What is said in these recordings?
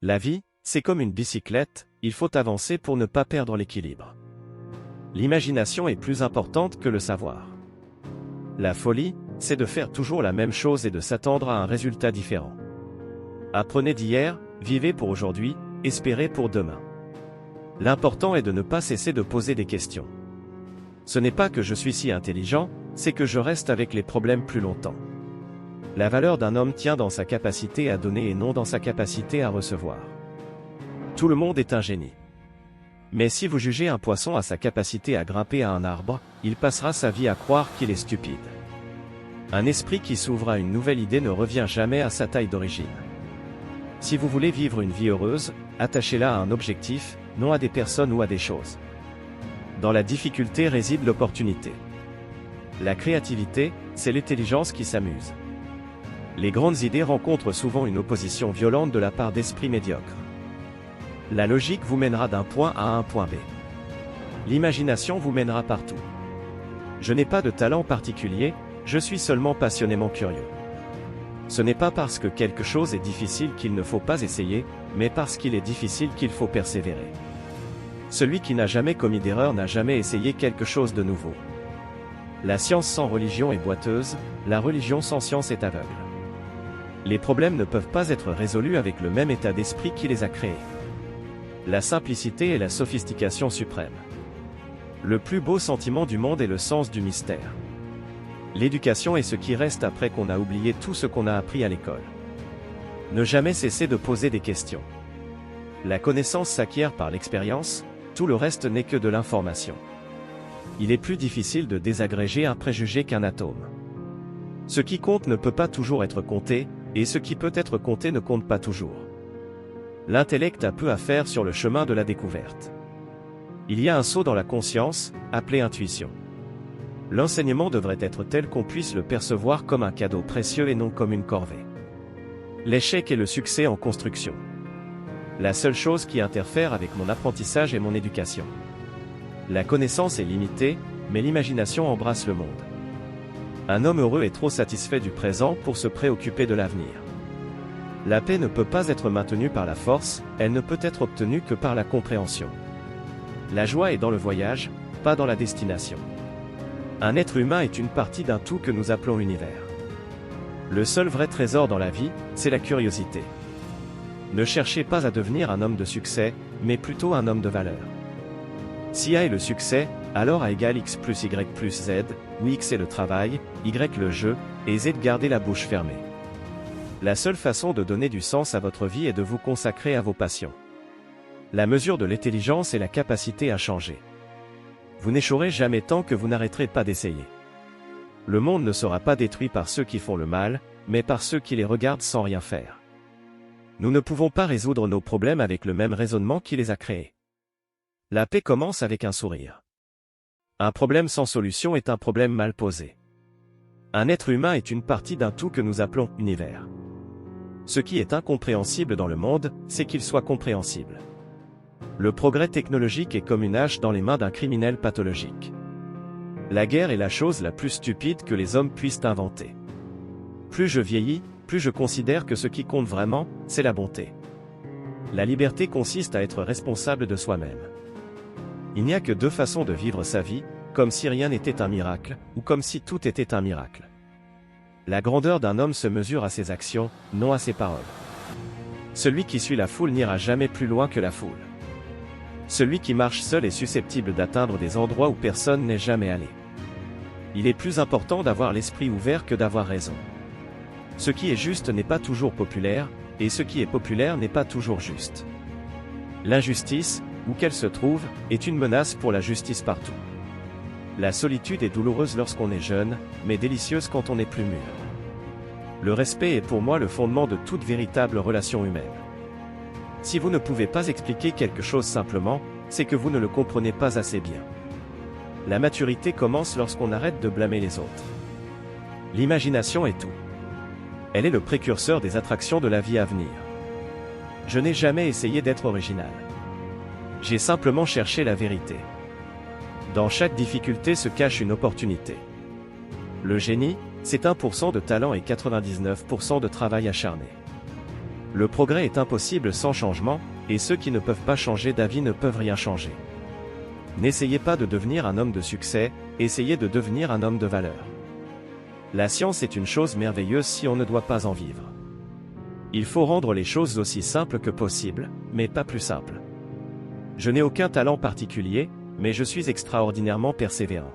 La vie, c'est comme une bicyclette, il faut avancer pour ne pas perdre l'équilibre. L'imagination est plus importante que le savoir. La folie, c'est de faire toujours la même chose et de s'attendre à un résultat différent. Apprenez d'hier, vivez pour aujourd'hui, espérez pour demain. L'important est de ne pas cesser de poser des questions. Ce n'est pas que je suis si intelligent, c'est que je reste avec les problèmes plus longtemps. La valeur d'un homme tient dans sa capacité à donner et non dans sa capacité à recevoir. Tout le monde est un génie. Mais si vous jugez un poisson à sa capacité à grimper à un arbre, il passera sa vie à croire qu'il est stupide. Un esprit qui s'ouvre à une nouvelle idée ne revient jamais à sa taille d'origine. Si vous voulez vivre une vie heureuse, attachez-la à un objectif, non à des personnes ou à des choses. Dans la difficulté réside l'opportunité. La créativité, c'est l'intelligence qui s'amuse. Les grandes idées rencontrent souvent une opposition violente de la part d'esprits médiocres. La logique vous mènera d'un point A à un point B. L'imagination vous mènera partout. Je n'ai pas de talent particulier, je suis seulement passionnément curieux. Ce n'est pas parce que quelque chose est difficile qu'il ne faut pas essayer, mais parce qu'il est difficile qu'il faut persévérer. Celui qui n'a jamais commis d'erreur n'a jamais essayé quelque chose de nouveau. La science sans religion est boiteuse, la religion sans science est aveugle. Les problèmes ne peuvent pas être résolus avec le même état d'esprit qui les a créés. La simplicité est la sophistication suprême. Le plus beau sentiment du monde est le sens du mystère. L'éducation est ce qui reste après qu'on a oublié tout ce qu'on a appris à l'école. Ne jamais cesser de poser des questions. La connaissance s'acquiert par l'expérience, tout le reste n'est que de l'information. Il est plus difficile de désagréger un préjugé qu'un atome. Ce qui compte ne peut pas toujours être compté, et ce qui peut être compté ne compte pas toujours. L'intellect a peu à faire sur le chemin de la découverte. Il y a un saut dans la conscience, appelé intuition. L'enseignement devrait être tel qu'on puisse le percevoir comme un cadeau précieux et non comme une corvée. L'échec est le succès en construction. La seule chose qui interfère avec mon apprentissage est mon éducation. La connaissance est limitée, mais l'imagination embrasse le monde. Un homme heureux est trop satisfait du présent pour se préoccuper de l'avenir. La paix ne peut pas être maintenue par la force, elle ne peut être obtenue que par la compréhension. La joie est dans le voyage, pas dans la destination. Un être humain est une partie d'un tout que nous appelons l'univers. Le seul vrai trésor dans la vie, c'est la curiosité. Ne cherchez pas à devenir un homme de succès, mais plutôt un homme de valeur. Si A est le succès, alors A égale X plus Y plus Z, où X est le travail, Y le jeu, et Z garder la bouche fermée. La seule façon de donner du sens à votre vie est de vous consacrer à vos passions. La mesure de l'intelligence est la capacité à changer. Vous n'échouerez jamais tant que vous n'arrêterez pas d'essayer. Le monde ne sera pas détruit par ceux qui font le mal, mais par ceux qui les regardent sans rien faire. Nous ne pouvons pas résoudre nos problèmes avec le même raisonnement qui les a créés. La paix commence avec un sourire. Un problème sans solution est un problème mal posé. Un être humain est une partie d'un tout que nous appelons univers. Ce qui est incompréhensible dans le monde, c'est qu'il soit compréhensible. Le progrès technologique est comme une hache dans les mains d'un criminel pathologique. La guerre est la chose la plus stupide que les hommes puissent inventer. Plus je vieillis, plus je considère que ce qui compte vraiment, c'est la bonté. La liberté consiste à être responsable de soi-même. Il n'y a que deux façons de vivre sa vie, comme si rien n'était un miracle, ou comme si tout était un miracle. La grandeur d'un homme se mesure à ses actions, non à ses paroles. Celui qui suit la foule n'ira jamais plus loin que la foule. Celui qui marche seul est susceptible d'atteindre des endroits où personne n'est jamais allé. Il est plus important d'avoir l'esprit ouvert que d'avoir raison. Ce qui est juste n'est pas toujours populaire, et ce qui est populaire n'est pas toujours juste. L'injustice, où qu'elle se trouve, est une menace pour la justice partout. La solitude est douloureuse lorsqu'on est jeune, mais délicieuse quand on est plus mûr. Le respect est pour moi le fondement de toute véritable relation humaine. Si vous ne pouvez pas expliquer quelque chose simplement, c'est que vous ne le comprenez pas assez bien. La maturité commence lorsqu'on arrête de blâmer les autres. L'imagination est tout. Elle est le précurseur des attractions de la vie à venir. Je n'ai jamais essayé d'être original. J'ai simplement cherché la vérité. Dans chaque difficulté se cache une opportunité. Le génie, c'est 1% de talent et 99% de travail acharné. Le progrès est impossible sans changement, et ceux qui ne peuvent pas changer d'avis ne peuvent rien changer. N'essayez pas de devenir un homme de succès, essayez de devenir un homme de valeur. La science est une chose merveilleuse si on ne doit pas en vivre. Il faut rendre les choses aussi simples que possible, mais pas plus simples. Je n'ai aucun talent particulier, mais je suis extraordinairement persévérant.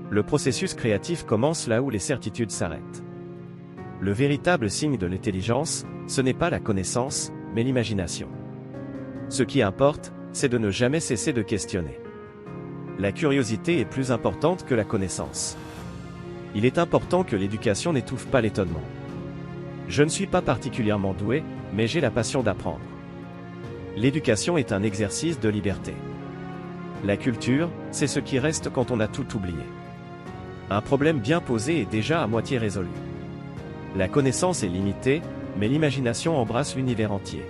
Le processus créatif commence là où les certitudes s'arrêtent. Le véritable signe de l'intelligence, ce n'est pas la connaissance, mais l'imagination. Ce qui importe, c'est de ne jamais cesser de questionner. La curiosité est plus importante que la connaissance. Il est important que l'éducation n'étouffe pas l'étonnement. Je ne suis pas particulièrement doué, mais j'ai la passion d'apprendre. L'éducation est un exercice de liberté. La culture, c'est ce qui reste quand on a tout oublié. Un problème bien posé est déjà à moitié résolu. La connaissance est limitée, mais l'imagination embrasse l'univers entier.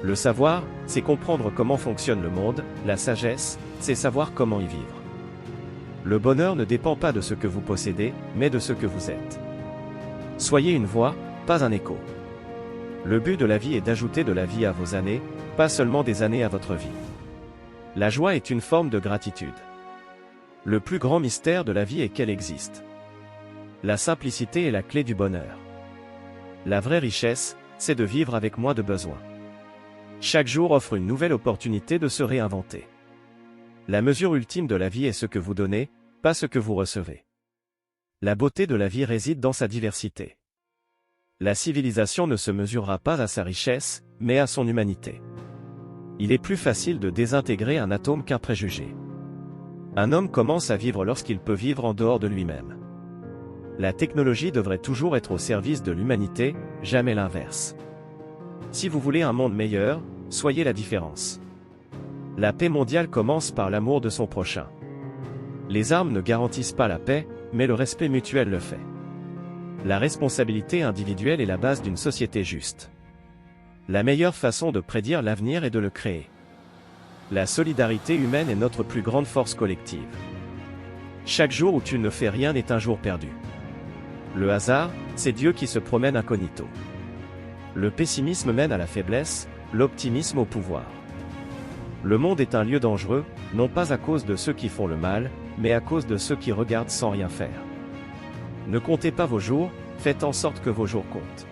Le savoir, c'est comprendre comment fonctionne le monde, la sagesse, c'est savoir comment y vivre. Le bonheur ne dépend pas de ce que vous possédez, mais de ce que vous êtes. Soyez une voix, pas un écho. Le but de la vie est d'ajouter de la vie à vos années, pas seulement des années à votre vie. La joie est une forme de gratitude. Le plus grand mystère de la vie est qu'elle existe. La simplicité est la clé du bonheur. La vraie richesse, c'est de vivre avec moins de besoins. Chaque jour offre une nouvelle opportunité de se réinventer. La mesure ultime de la vie est ce que vous donnez, pas ce que vous recevez. La beauté de la vie réside dans sa diversité. La civilisation ne se mesurera pas à sa richesse, mais à son humanité. Il est plus facile de désintégrer un atome qu'un préjugé. Un homme commence à vivre lorsqu'il peut vivre en dehors de lui-même. La technologie devrait toujours être au service de l'humanité, jamais l'inverse. Si vous voulez un monde meilleur, soyez la différence. La paix mondiale commence par l'amour de son prochain. Les armes ne garantissent pas la paix, mais le respect mutuel le fait. La responsabilité individuelle est la base d'une société juste. La meilleure façon de prédire l'avenir est de le créer. La solidarité humaine est notre plus grande force collective. Chaque jour où tu ne fais rien est un jour perdu. Le hasard, c'est Dieu qui se promène incognito. Le pessimisme mène à la faiblesse, l'optimisme au pouvoir. Le monde est un lieu dangereux, non pas à cause de ceux qui font le mal, mais à cause de ceux qui regardent sans rien faire. Ne comptez pas vos jours, faites en sorte que vos jours comptent.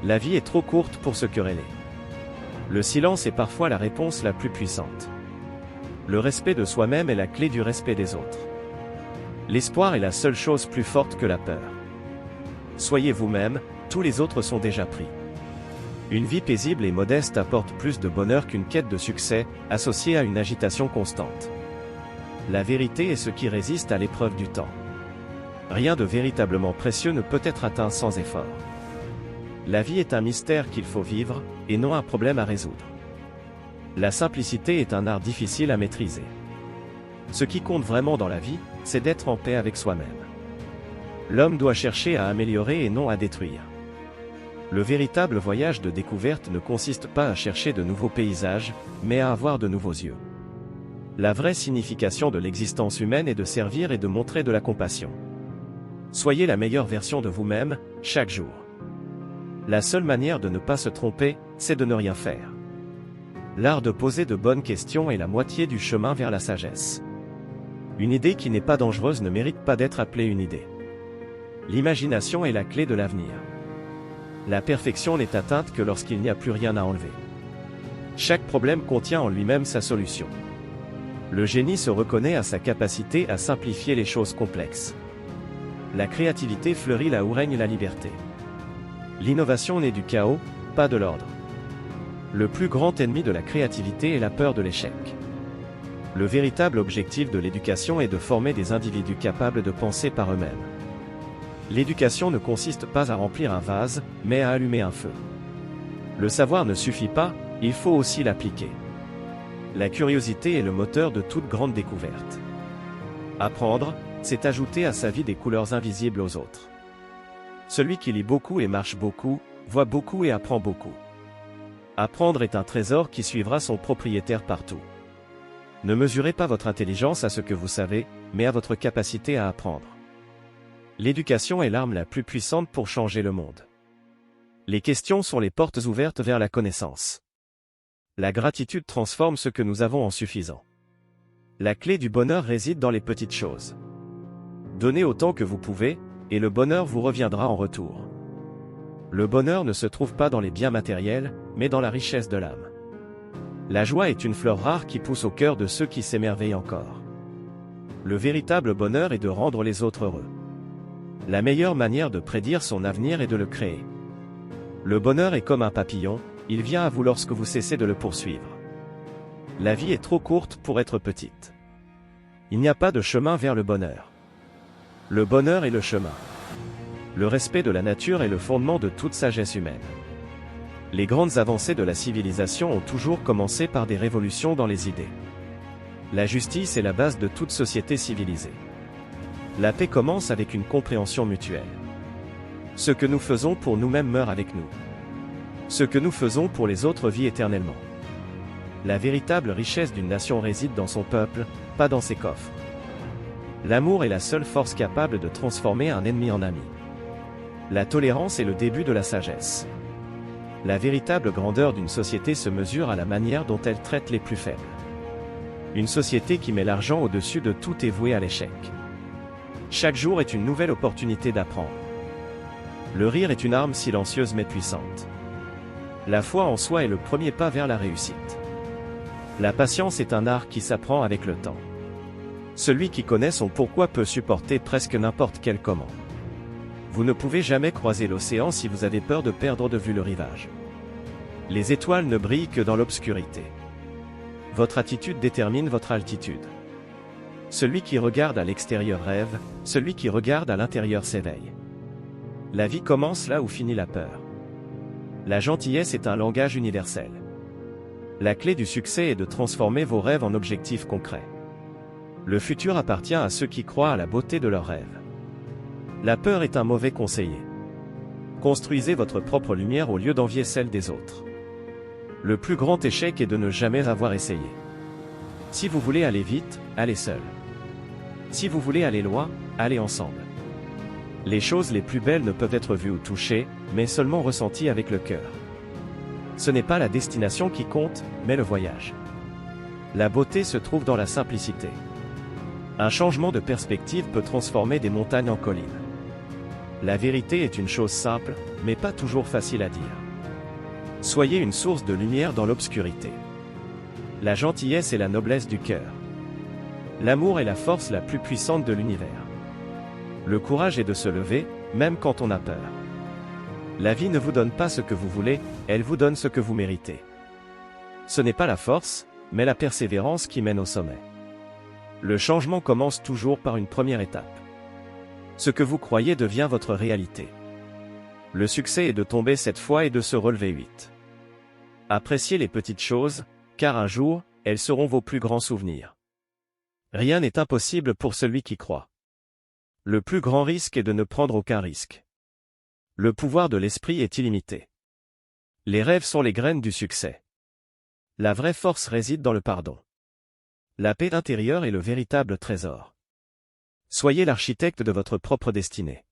La vie est trop courte pour se quereller. Le silence est parfois la réponse la plus puissante. Le respect de soi-même est la clé du respect des autres. L'espoir est la seule chose plus forte que la peur. Soyez vous-même, tous les autres sont déjà pris. Une vie paisible et modeste apporte plus de bonheur qu'une quête de succès, associée à une agitation constante. La vérité est ce qui résiste à l'épreuve du temps. Rien de véritablement précieux ne peut être atteint sans effort. La vie est un mystère qu'il faut vivre, et non un problème à résoudre. La simplicité est un art difficile à maîtriser. Ce qui compte vraiment dans la vie, c'est d'être en paix avec soi-même. L'homme doit chercher à améliorer et non à détruire. Le véritable voyage de découverte ne consiste pas à chercher de nouveaux paysages, mais à avoir de nouveaux yeux. La vraie signification de l'existence humaine est de servir et de montrer de la compassion. Soyez la meilleure version de vous-même, chaque jour. La seule manière de ne pas se tromper, c'est de ne rien faire. L'art de poser de bonnes questions est la moitié du chemin vers la sagesse. Une idée qui n'est pas dangereuse ne mérite pas d'être appelée une idée. L'imagination est la clé de l'avenir. La perfection n'est atteinte que lorsqu'il n'y a plus rien à enlever. Chaque problème contient en lui-même sa solution. Le génie se reconnaît à sa capacité à simplifier les choses complexes. La créativité fleurit là où règne la liberté. L'innovation naît du chaos, pas de l'ordre. Le plus grand ennemi de la créativité est la peur de l'échec. Le véritable objectif de l'éducation est de former des individus capables de penser par eux-mêmes. L'éducation ne consiste pas à remplir un vase, mais à allumer un feu. Le savoir ne suffit pas, il faut aussi l'appliquer. La curiosité est le moteur de toute grande découverte. Apprendre, c'est ajouter à sa vie des couleurs invisibles aux autres. Celui qui lit beaucoup et marche beaucoup, voit beaucoup et apprend beaucoup. Apprendre est un trésor qui suivra son propriétaire partout. Ne mesurez pas votre intelligence à ce que vous savez, mais à votre capacité à apprendre. L'éducation est l'arme la plus puissante pour changer le monde. Les questions sont les portes ouvertes vers la connaissance. La gratitude transforme ce que nous avons en suffisant. La clé du bonheur réside dans les petites choses. Donnez autant que vous pouvez, et le bonheur vous reviendra en retour. Le bonheur ne se trouve pas dans les biens matériels, mais dans la richesse de l'âme. La joie est une fleur rare qui pousse au cœur de ceux qui s'émerveillent encore. Le véritable bonheur est de rendre les autres heureux. La meilleure manière de prédire son avenir est de le créer. Le bonheur est comme un papillon, il vient à vous lorsque vous cessez de le poursuivre. La vie est trop courte pour être petite. Il n'y a pas de chemin vers le bonheur. Le bonheur est le chemin. Le respect de la nature est le fondement de toute sagesse humaine. Les grandes avancées de la civilisation ont toujours commencé par des révolutions dans les idées. La justice est la base de toute société civilisée. La paix commence avec une compréhension mutuelle. Ce que nous faisons pour nous-mêmes meurt avec nous. Ce que nous faisons pour les autres vit éternellement. La véritable richesse d'une nation réside dans son peuple, pas dans ses coffres. L'amour est la seule force capable de transformer un ennemi en ami. La tolérance est le début de la sagesse. La véritable grandeur d'une société se mesure à la manière dont elle traite les plus faibles. Une société qui met l'argent au-dessus de tout est vouée à l'échec. Chaque jour est une nouvelle opportunité d'apprendre. Le rire est une arme silencieuse mais puissante. La foi en soi est le premier pas vers la réussite. La patience est un art qui s'apprend avec le temps. Celui qui connaît son pourquoi peut supporter presque n'importe quel comment. Vous ne pouvez jamais croiser l'océan si vous avez peur de perdre de vue le rivage. Les étoiles ne brillent que dans l'obscurité. Votre attitude détermine votre altitude. Celui qui regarde à l'extérieur rêve, celui qui regarde à l'intérieur s'éveille. La vie commence là où finit la peur. La gentillesse est un langage universel. La clé du succès est de transformer vos rêves en objectifs concrets. Le futur appartient à ceux qui croient à la beauté de leurs rêves. La peur est un mauvais conseiller. Construisez votre propre lumière au lieu d'envier celle des autres. Le plus grand échec est de ne jamais avoir essayé. Si vous voulez aller vite, allez seul. Si vous voulez aller loin, allez ensemble. Les choses les plus belles ne peuvent être vues ou touchées, mais seulement ressenties avec le cœur. Ce n'est pas la destination qui compte, mais le voyage. La beauté se trouve dans la simplicité. Un changement de perspective peut transformer des montagnes en collines. La vérité est une chose simple, mais pas toujours facile à dire. Soyez une source de lumière dans l'obscurité. La gentillesse est la noblesse du cœur. L'amour est la force la plus puissante de l'univers. Le courage est de se lever, même quand on a peur. La vie ne vous donne pas ce que vous voulez, elle vous donne ce que vous méritez. Ce n'est pas la force, mais la persévérance qui mène au sommet. Le changement commence toujours par une première étape. Ce que vous croyez devient votre réalité. Le succès est de tomber 7 fois et de se relever 8. Appréciez les petites choses, car un jour, elles seront vos plus grands souvenirs. Rien n'est impossible pour celui qui croit. Le plus grand risque est de ne prendre aucun risque. Le pouvoir de l'esprit est illimité. Les rêves sont les graines du succès. La vraie force réside dans le pardon. La paix intérieure est le véritable trésor. Soyez l'architecte de votre propre destinée.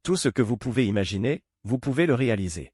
Tout ce que vous pouvez imaginer, vous pouvez le réaliser.